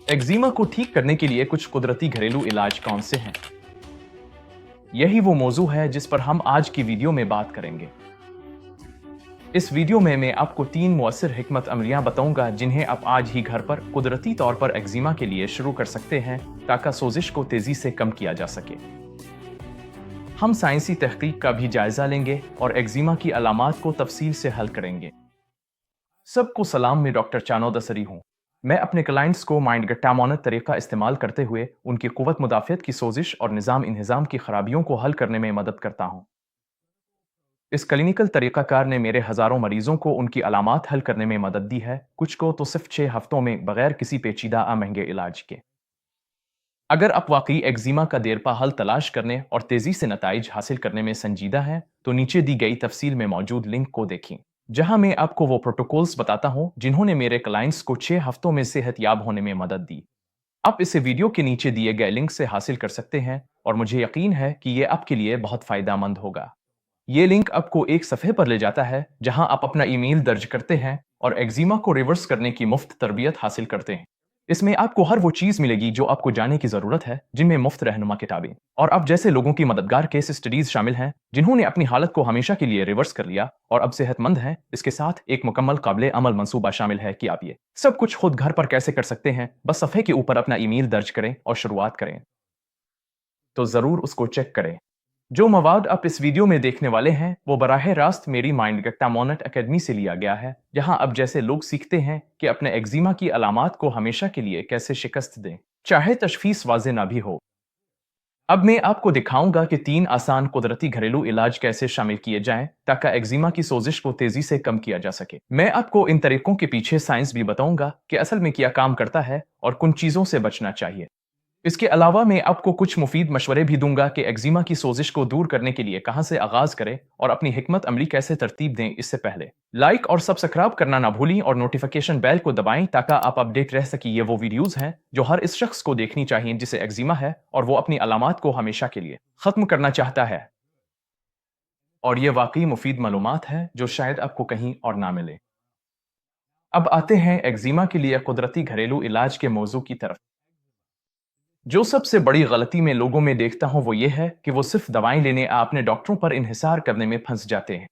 Eczema को ठीक करने के लिए कुछ कुदरती घरेलू इलाज कौन से हैं? यही वो मौजू है जिस पर हम आज की वीडियो में बात करेंगे। इस वीडियो में मैं आपको 3 मुअस्सिर हिकमत अमलियां बताऊंगा जिन्हें आप आज ही घर पर कुदरती तौर पर एक्जिमा के लिए शुरू कर सकते हैं ताकि सोजिश को तेजी से कम किया जा सके। हम साइंसी तहकीक का भी जायजा लेंगे और एक्जिमा की अलामात को तफसील से हल करेंगे। सबको सलाम, मैं डॉक्टर चानो दसरी हूँ। मैं अपने क्लाइंट्स को माइंड गट्टा मॉनट तरीका इस्तेमाल करते हुए उनकी कुव्वत मुदाफ़ियत की सोजिश और निज़ाम इंहिज़ाम की खराबियों को हल करने में मदद करता हूँ। इस क्लिनिकल तरीक़ाकार ने मेरे हज़ारों मरीजों को उनकी अलामात हल करने में मदद दी है, कुछ को तो सिर्फ 6 हफ्तों में बगैर किसी पेचीदा महंगे इलाज के। अगर आप वाकई एक्जिमा का देरपा हल तलाश करने और तेज़ी से नताइज हासिल करने में संजीदा हैं, तो नीचे दी गई तफसील में मौजूद लिंक को देखें, जहां मैं आपको वो प्रोटोकॉल्स बताता हूं जिन्होंने मेरे क्लाइंट्स को 6 हफ्तों में सेहतयाब होने में मदद दी। आप इसे वीडियो के नीचे दिए गए लिंक से हासिल कर सकते हैं और मुझे यकीन है कि ये आपके लिए बहुत फायदेमंद होगा। ये लिंक आपको एक सफ़े पर ले जाता है जहां आप अपना ईमेल दर्ज करते हैं और एक्जिमा को रिवर्स करने की मुफ्त तरबियत हासिल करते हैं। इसमें आपको हर वो चीज़ मिलेगी जो आपको जानने की ज़रूरत है, जिनमें मुफ्त रहनुमा किताबें और आप जैसे लोगों की मददगार केस स्टडीज शामिल हैं जिन्होंने अपनी हालत को हमेशा के लिए रिवर्स कर लिया और अब सेहतमंद हैं। इसके साथ एक मुकम्मल काबिल अमल मंसूबा शामिल है कि आप ये सब कुछ खुद घर पर कैसे कर सकते हैं। बस सफ़े के ऊपर अपना ईमेल दर्ज करें और शुरुआत करें, तो ज़रूर उसको चेक करें। जो मवाद आप इस वीडियो में देखने वाले हैं वो बराह रास्त मेरी माइंड गट्टा मॉनट अकेडमी से लिया गया है, जहां अब जैसे लोग सीखते हैं कि अपने एक्जिमा की अलामात को हमेशा के लिए कैसे शिकस्त दें, चाहे तशखीस वाज़े ना भी हो। अब मैं आपको दिखाऊंगा कि 3 आसान कुदरती घरेलू इलाज कैसे शामिल किए जाएं ताकि एक्जिमा की सोजिश को तेजी से कम किया जा सके। मैं आपको इन तरीकों के पीछे साइंस भी बताऊंगा कि असल में क्या काम करता है और किन चीज़ों से बचना चाहिए। इसके अलावा मैं आपको कुछ मुफीद मशवरे भी दूंगा कि एक्जिमा की सोजिश को दूर करने के लिए कहां से आगाज करें और अपनी हिकमत अमली कैसे तरतीब दें। इससे पहले लाइक और सब्सक्राइब करना ना भूलें और नोटिफिकेशन बेल को दबाएं ताकि आप अपडेट रह सकें। ये वो वीडियोस हैं जो हर इस शख्स को देखनी चाहिए जिसे एक्जिमा है और वो अपनी अलामात को हमेशा के लिए खत्म करना चाहता है। और ये वाकई मुफीद मालूमात है जो शायद आपको कहीं और ना मिले। अब आते हैं एक्जिमा के लिए कुदरती घरेलू इलाज के मौजू की तरफ। जो सबसे बड़ी गलती मैं लोगों में देखता हूं वो ये है कि वो सिर्फ दवाएं लेने अपने डॉक्टरों पर इन्हिसार करने में फंस जाते हैं।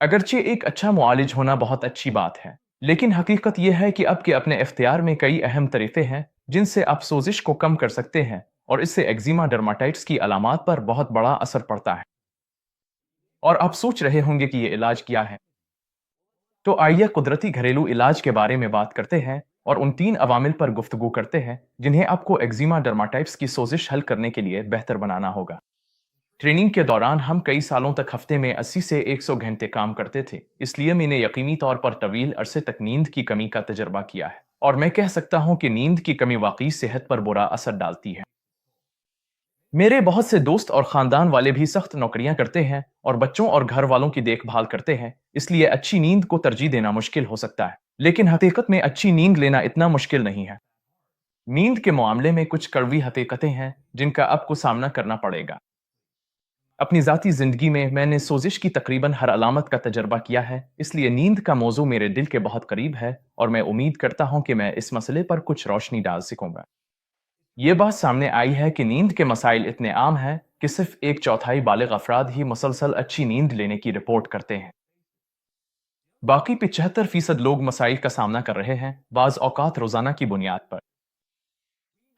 अगरचे एक अच्छा मुआलिज होना बहुत अच्छी बात है, लेकिन हकीकत यह है कि आपके अपने इख्तियार में कई अहम तरीके हैं जिनसे आप सोजिश को कम कर सकते हैं और इससे एक्जिमा डर्माटाइटिस की अलामात पर बहुत बड़ा असर पड़ता है। और आप सोच रहे होंगे कि ये इलाज क्या है, तो आइए कुदरती घरेलू इलाज के बारे में बात करते हैं और उन 3 अवामिल पर गुफ्तगू करते हैं जिन्हें आपको एक्जिमा डर्माटाइटिस की सोजिश हल करने के लिए बेहतर बनाना होगा। ट्रेनिंग के दौरान हम कई सालों तक हफ्ते में 80 से 100 घंटे काम करते थे, इसलिए मैंने यकीनी तौर पर तवील अरसे तक नींद की कमी का तजर्बा किया है और मैं कह सकता हूं कि नींद की कमी वाकई सेहत पर बुरा असर डालती है। मेरे बहुत से दोस्त और खानदान वाले भी सख्त नौकरियां करते हैं और बच्चों और घर वालों की देखभाल करते हैं, इसलिए अच्छी नींद को तरजीह देना मुश्किल हो सकता है। लेकिन हकीकत में अच्छी नींद लेना इतना मुश्किल नहीं है। नींद के मामले में कुछ कड़वी हकीकतें हैं जिनका आपको सामना करना पड़ेगा। अपनी ज़ाती ज़िंदगी में मैंने सोजिश की तकरीबन हर अलामत का तजर्बा किया है, इसलिए नींद का मौजू मेरे दिल के बहुत करीब है और मैं उम्मीद करता हूं कि मैं इस मसले पर कुछ रोशनी डाल सकूंगा। ये बात सामने आई है कि नींद के मसाइल इतने आम हैं कि सिर्फ 1/4 बालिग अफराद ही मुसलसल अच्छी नींद लेने की रिपोर्ट करते हैं। बाकी 75% लोग मसाइल का सामना कर रहे हैं, बाज़ औकात रोजाना की बुनियाद पर।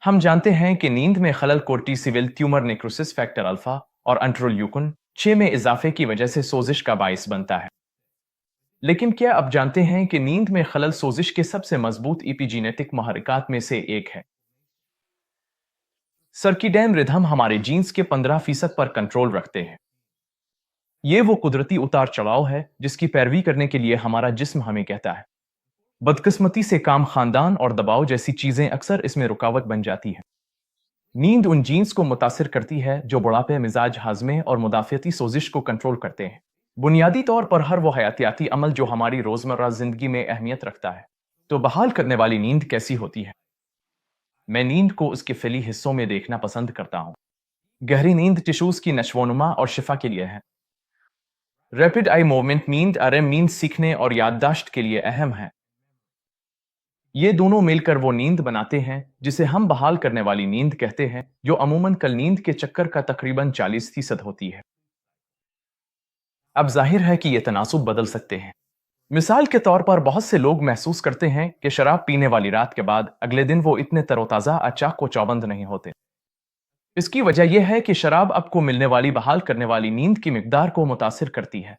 हम जानते हैं कि नींद में खलल कोर्टिसिवल ट्यूमर नेक्रोसिस फैक्टर अल्फा और इंटरल्यूकिन 6 में इजाफे की वजह से सोजिश का बाइस बनता है। लेकिन क्या आप जानते हैं कि नींद में खलल सोजिश के सबसे मजबूत इपिजीनेटिक महरकात में से एक है? सर्किडियन रिदम हमारे जीन्स के 15% पर कंट्रोल रखते हैं। ये वो कुदरती उतार चढ़ाव है जिसकी पैरवी करने के लिए हमारा जिस्म हमें कहता है। बदकिस्मती से काम, खानदान और दबाव जैसी चीजें अक्सर इसमें रुकावट बन जाती है। नींद उन जीन्स को मुतासिर करती है जो बुढ़ापे, मिजाज, हाजमे और मुदाफियती सोजिश को कंट्रोल करते हैं। बुनियादी तौर पर हर वो हयातियाती अमल जो हमारी रोजमर्रा जिंदगी में अहमियत रखता है। तो बहाल करने वाली नींद कैसी होती है? मैं नींद को उसके फैली हिस्सों में देखना पसंद करता हूँ। गहरी नींद टिश्यूज की नशोनुमा और शिफा के लिए है। रैपिड आई मूवमेंट नींद आरएम नींद सीखने और याददाश्त के लिए अहम है। ये दोनों मिलकर वो नींद बनाते हैं जिसे हम बहाल करने वाली नींद कहते हैं, जो अमूमन कल नींद के चक्कर का तकरीबन 40% होती है। अब जाहिर है कि ये तनासुब बदल सकते हैं। मिसाल के तौर पर बहुत से लोग महसूस करते हैं कि शराब पीने वाली रात के बाद अगले दिन वो इतने तरोताज़ा अचाक व चौबंद नहीं होते। इसकी वजह यह है कि शराब आपको मिलने वाली बहाल करने वाली नींद की मिकदार को मुतासिर करती है।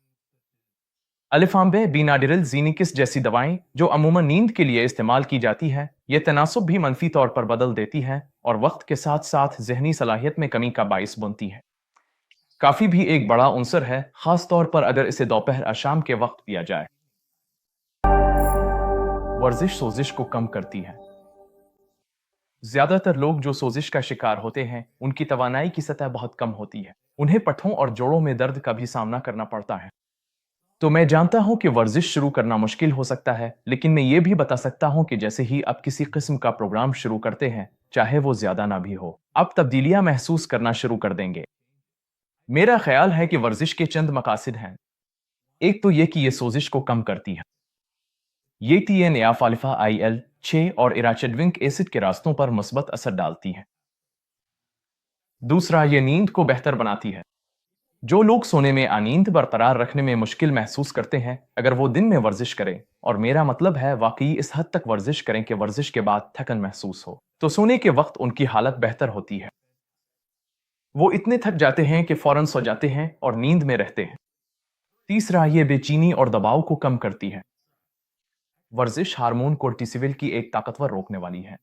अलिफाम्बे, बीनाडिरिल, ज़ीनिकिस जैसी दवाएं जो अमूमन नींद के लिए इस्तेमाल की जाती हैं, ये तनासुब भी मनफी तौर पर बदल देती हैं और वक्त के साथ साथ जहनी सलाहियत में कमी का बाइस बनती है। काफ़ी भी एक बड़ा उनसर है, खास तौर पर अगर इसे दोपहर या शाम के वक्त पिया जाए। वर्जिश सोजिश को कम करती है। ज्यादातर लोग जो सोजिश का शिकार होते हैं, उनकी तवानाई की सतह बहुत कम होती है। उन्हें पट्ठों और जोड़ों में दर्द का भी सामना करना पड़ता है। तो मैं जानता हूं कि वर्जिश शुरू करना मुश्किल हो सकता है, लेकिन मैं ये भी बता सकता हूं कि जैसे ही आप किसी किस्म का प्रोग्राम शुरू करते हैं, चाहे वो ज्यादा ना भी हो, आप तब्दीलियां महसूस करना शुरू कर देंगे। मेरा ख्याल है कि वर्जिश के चंद मकासद हैं। एक तो ये कि ये सोजिश को कम करती है। ये TNF अल्फा IL-6 और इराचिडोनिक एसिड के रास्तों पर मुस्बत असर डालती है। दूसरा, ये नींद को बेहतर बनाती है। जो लोग सोने में अनींद बरकरार रखने में मुश्किल महसूस करते हैं, अगर वो दिन में वर्जिश करें, और मेरा मतलब है वाकई इस हद तक वर्जिश करें कि वर्जिश के बाद थकन महसूस हो, तो सोने के वक्त उनकी हालत बेहतर होती है। वो इतने थक जाते हैं कि फौरन सो जाते हैं और नींद में रहते हैं। तीसरा, ये बेचैनी और दबाव को कम करती है। वर्जिश हार्मोन कोर्टिसोल की एक ताकतवर रोकने वाली है।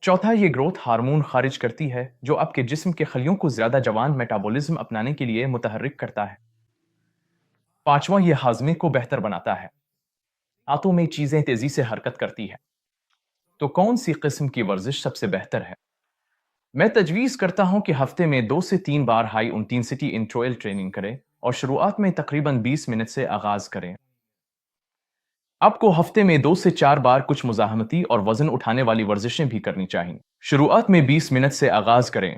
चौथा, ये ग्रोथ हार्मोन खारिज करती है, जो आपके जिस्म के खलियों को ज्यादा जवान मेटाबॉलिज्म अपनाने के लिए मुतहर्रिक करता है। पांचवा, ये हाजमे को बेहतर बनाता है। आंतों में चीजें तेजी से हरकत करती है। तो कौन सी किस्म की वर्जिश सबसे बेहतर है? मैं तजवीज करता हूं कि हफ्ते में 2 से 3 बार हाई इंटेंसिटी इंट्रोयल ट्रेनिंग करें और शुरुआत में तकरीबन 20 मिनट से आगाज करें। आपको हफ्ते में 2 से 4 बार कुछ मुज़ाहमती और वजन उठाने वाली वर्जिशें भी करनी चाहिए। शुरुआत में 20 मिनट से आगाज करें।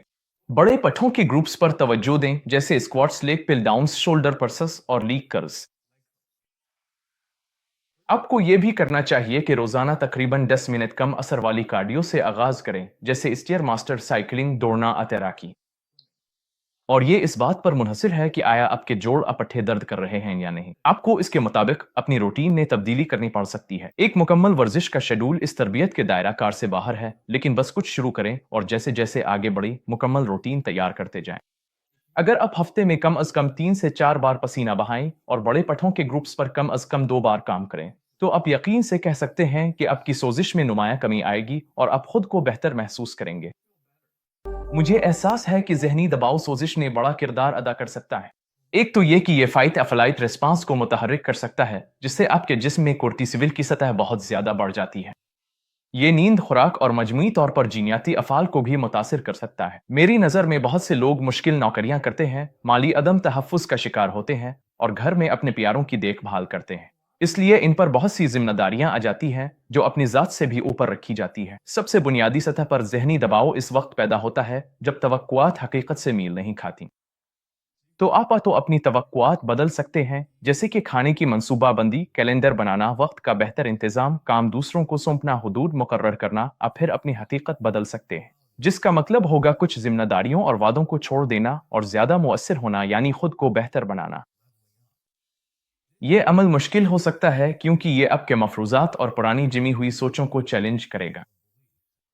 बड़े पट्ठों के ग्रुप्स पर तवज्जो दें, जैसे स्क्वाट्स, लेग पिल डाउन्स, शोल्डर पर्सस और लीग कर्ल्स। आपको यह भी करना चाहिए कि रोजाना तकरीबन 10 मिनट कम असर वाली कार्डियो से आगाज करें, जैसे स्टीयर मास्टर, साइकिलिंग, दौड़ना, तैराकी। और ये इस बात पर मुनहसिर है कि आया आपके जोड़ अपट्ठे दर्द कर रहे हैं या नहीं। आपको इसके मुताबिक अपनी रूटीन में तब्दीली करनी पड़ सकती है। एक मुकम्मल वर्जिश का शेड्यूल इस तरबियत के दायरा कार से बाहर है, लेकिन बस कुछ शुरू करें और जैसे जैसे आगे बढ़ी मुकम्मल रूटीन तैयार करते जाएं। अगर आप हफ्ते में कम अज कम 3 से 4 बार पसीना बहाएं और बड़े पट्ठों के ग्रुप्स पर कम अज कम 2 बार काम करें, तो आप यकीन से कह सकते हैं कि आपकी सोजिश में नुमाया कमी आएगी और आप खुद को बेहतर महसूस करेंगे। मुझे एहसास है कि जहनी दबाव सोजिश ने बड़ा किरदार अदा कर सकता है। एक तो ये कि ये फाइट या फ्लाइट रिस्पांस को मुतहर्रिक कर सकता है, जिससे आपके जिस्म में कोर्टिसोल की सतह बहुत ज्यादा बढ़ जाती है। ये नींद, खुराक और मजमूई तौर पर जीनियाती अफ़ाल को भी मुतासिर कर सकता है। मेरी नज़र में बहुत से लोग मुश्किल नौकरियां करते हैं, माली अदम तहफ़्फ़ुज़ का शिकार होते हैं और घर में अपने प्यारों की देखभाल करते हैं। इसलिए इन पर बहुत सी जिम्मेदारियां आ जाती हैं जो अपनी ज़ात से भी ऊपर रखी जाती है। सबसे बुनियादी सतह पर जहनी दबाव इस वक्त पैदा होता है जब तवक्कुआत हकीकत से मेल नहीं खाती। तो आप तो अपनी तवक्कुआत बदल सकते हैं, जैसे कि खाने की मंसूबाबंदी, कैलेंडर बनाना, वक्त का बेहतर इंतजाम, काम दूसरों को सौंपना, हुदूद मुकर्रर करना। आप फिर अपनी हकीकत बदल सकते हैं, जिसका मतलब होगा कुछ जिम्मेदारियों और वादों को छोड़ देना और ज्यादा मुअस्सिर होना, यानी खुद को बेहतर बनाना। ये अमल मुश्किल हो सकता है क्योंकि ये आपके मफरूजात और पुरानी जिमी हुई सोचों को चैलेंज करेगा।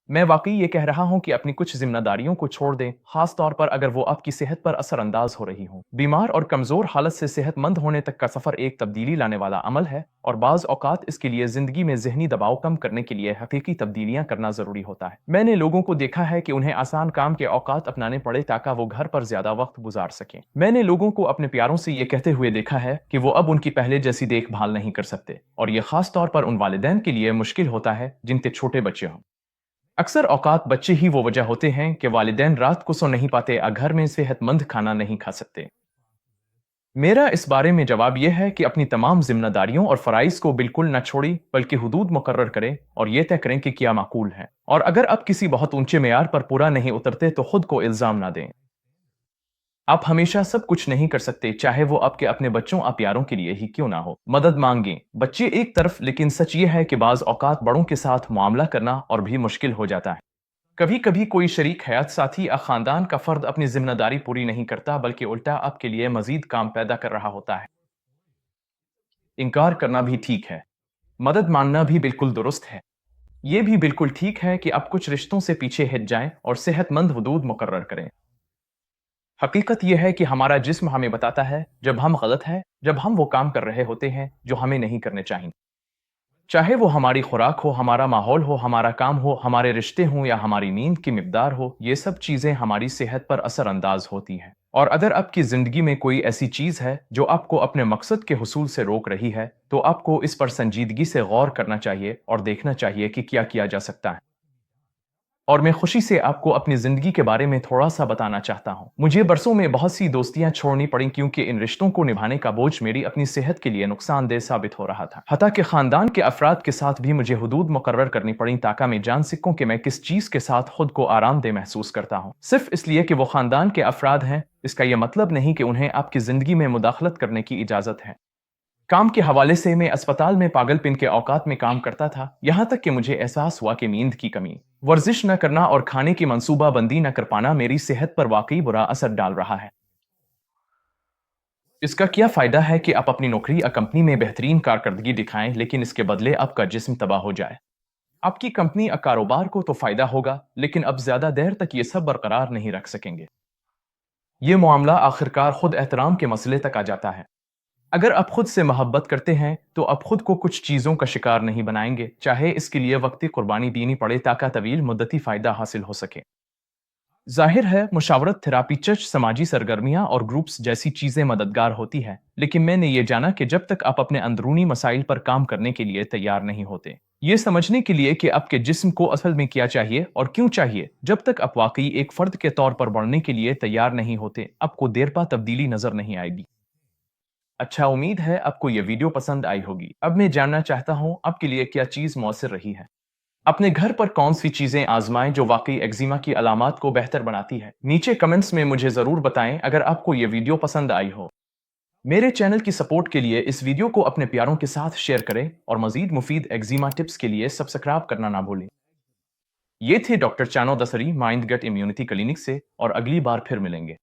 मैं वाकई ये कह रहा हूं कि अपनी कुछ जिम्मेदारियों को छोड़ दें, खास तौर पर अगर वो आपकी सेहत पर असरअंदाज हो रही हों। बीमार और कमजोर हालत से सेहतमंद होने तक का सफर एक तब्दीली लाने वाला अमल है, और बाज औकात इसके लिए जिंदगी में जहनी दबाव कम करने के लिए हकीकी तब्दीलियां करना जरूरी होता है। मैंने लोगों को देखा है कि उन्हें आसान काम के औकात अपनाने पड़े ताकि वो घर पर ज्यादा वक्त गुजार सकें। मैंने लोगों को अपने प्यारों से ये कहते हुए देखा है कि वो अब उनकी पहले जैसी देखभाल नहीं कर सकते, और ये खास तौर पर उन वालिदैन के लिए मुश्किल होता है जिनके छोटे बच्चे हों। अक्सर औकात बच्चे ही वो वजह होते हैं कि वालिदैन रात को सो नहीं पाते या घर में सेहतमंद खाना नहीं खा सकते। मेरा इस बारे में जवाब यह है कि अपनी तमाम जिम्मेदारियों और फराइज को बिल्कुल न छोड़ी, बल्कि हुदूद मुकर्रर करें और यह तय करें कि क्या माकूल है। और अगर आप किसी बहुत ऊंचे मेयार पर पूरा नहीं उतरते तो खुद को इल्जाम ना दें। आप हमेशा सब कुछ नहीं कर सकते, चाहे वो आपके अपने बच्चों या प्यारों के लिए ही क्यों ना हो। मदद मांगें, बच्चे एक तरफ, लेकिन सच ये है कि बाज औकात बड़ों के साथ मामला करना और भी मुश्किल हो जाता है। कभी कभी कोई शरीक हयात, साथी या खानदान का फर्द अपनी जिम्मेदारी पूरी नहीं करता, बल्कि उल्टा आपके लिए मजीद काम पैदा कर रहा होता है। इनकार करना भी ठीक है, मदद मांगना भी बिल्कुल दुरुस्त है। ये भी बिल्कुल ठीक है कि आप कुछ रिश्तों से पीछे हट जाएं और सेहतमंद हदूद मुकर्रर करें। हकीकत यह है कि हमारा जिस्म हमें बताता है जब हम गलत हैं, जब हम वो काम कर रहे होते हैं जो हमें नहीं करने चाहिए। चाहे वो हमारी खुराक हो, हमारा माहौल हो, हमारा काम हो, हमारे रिश्ते हों या हमारी नींद की मिकदार हो, ये सब चीज़ें हमारी सेहत पर असरअंदाज होती हैं। और अगर आपकी ज़िंदगी में कोई ऐसी चीज़ है जो आपको अपने मकसद के हुसूल से रोक रही है, तो आपको इस पर संजीदगी से गौर करना चाहिए और देखना चाहिए कि क्या किया जा सकता है। और मैं खुशी से आपको अपनी ज़िंदगी के बारे में थोड़ा-सा बताना चाहता हूँ। मुझे बरसों में बहुत सी दोस्तियाँ छोड़नी पड़ीं, क्योंकि इन रिश्तों को निभाने का बोझ मेरी अपनी सेहत के लिए नुकसानदेह साबित हो रहा था। हत्ता कि ख़ानदान के अफ़राद के साथ भी मुझे हदूद मुकर्रर करनी पड़ीं, ताकि मैं जान सकूँ कि मैं किस चीज़ के साथ खुद को आरामदेह महसूस करता हूँ। सिर्फ़ इसलिए कि वो ख़ानदान के अफ़राद हैं, इसका ये मतलब नहीं कि उन्हें आपकी ज़िंदगी में मुदाखलत करने की इजाज़त है। काम के हवाले से मैं अस्पताल में पागलपन के औकात में काम करता था, यहाँ तक कि मुझे एहसास हुआ कि नींद की कमी, वर्जिश न करना और खाने की मंसूबाबंदी न कर पाना मेरी सेहत पर वाकई बुरा असर डाल रहा है। इसका क्या फायदा है कि आप अपनी नौकरी या कंपनी में बेहतरीन कारकर्दगी दिखाएं, लेकिन इसके बदले आपका जिस्म तबाह हो जाए। आपकी कंपनी या कारोबार को तो फायदा होगा, लेकिन अब ज्यादा देर तक ये सब बरकरार नहीं रख सकेंगे। ये मामला आखिरकार खुद एहतराम के मसले तक आ जाता है। अगर आप खुद से मोहब्बत करते हैं, तो आप खुद को कुछ चीज़ों का शिकार नहीं बनाएंगे, चाहे इसके लिए वक्ती कुर्बानी देनी पड़े, ताकि तवील मुद्दती फ़ायदा हासिल हो सके। ज़ाहिर है, मुशावरत, थेरापी, चर्च, समाजी सरगर्मियाँ और ग्रुप्स जैसी चीज़ें मददगार होती हैं, लेकिन मैंने ये जाना कि जब तक आप अपने अंदरूनी मसाइल पर काम करने के लिए तैयार नहीं होते, ये समझने के लिए कि आपके जिस्म को असल में क्या चाहिए और क्यों चाहिए, जब तक आप वाकई एक फ़र्द के तौर पर बढ़ने के लिए तैयार नहीं होते, आपको देर पा तब्दीली नज़र नहीं आएगी। अच्छा, उम्मीद है आपको ये वीडियो पसंद आई होगी। अब मैं जानना चाहता हूँ आपके लिए क्या चीज़ मौसर रही है। अपने घर पर कौन सी चीज़ें आजमाएं जो वाकई एक्जिमा की अलामात को बेहतर बनाती है। नीचे कमेंट्स में मुझे ज़रूर बताएं अगर आपको ये वीडियो पसंद आई हो। मेरे चैनल की सपोर्ट के लिए इस वीडियो को अपने प्यारों के साथ शेयर करें और मजीद मुफीद एक्जिमा टिप्स के लिए सब्सक्राइब करना ना भूलें। ये थे डॉक्टर चानो दसरी, माइंड गट इम्यूनिटी क्लिनिक से, और अगली बार फिर मिलेंगे।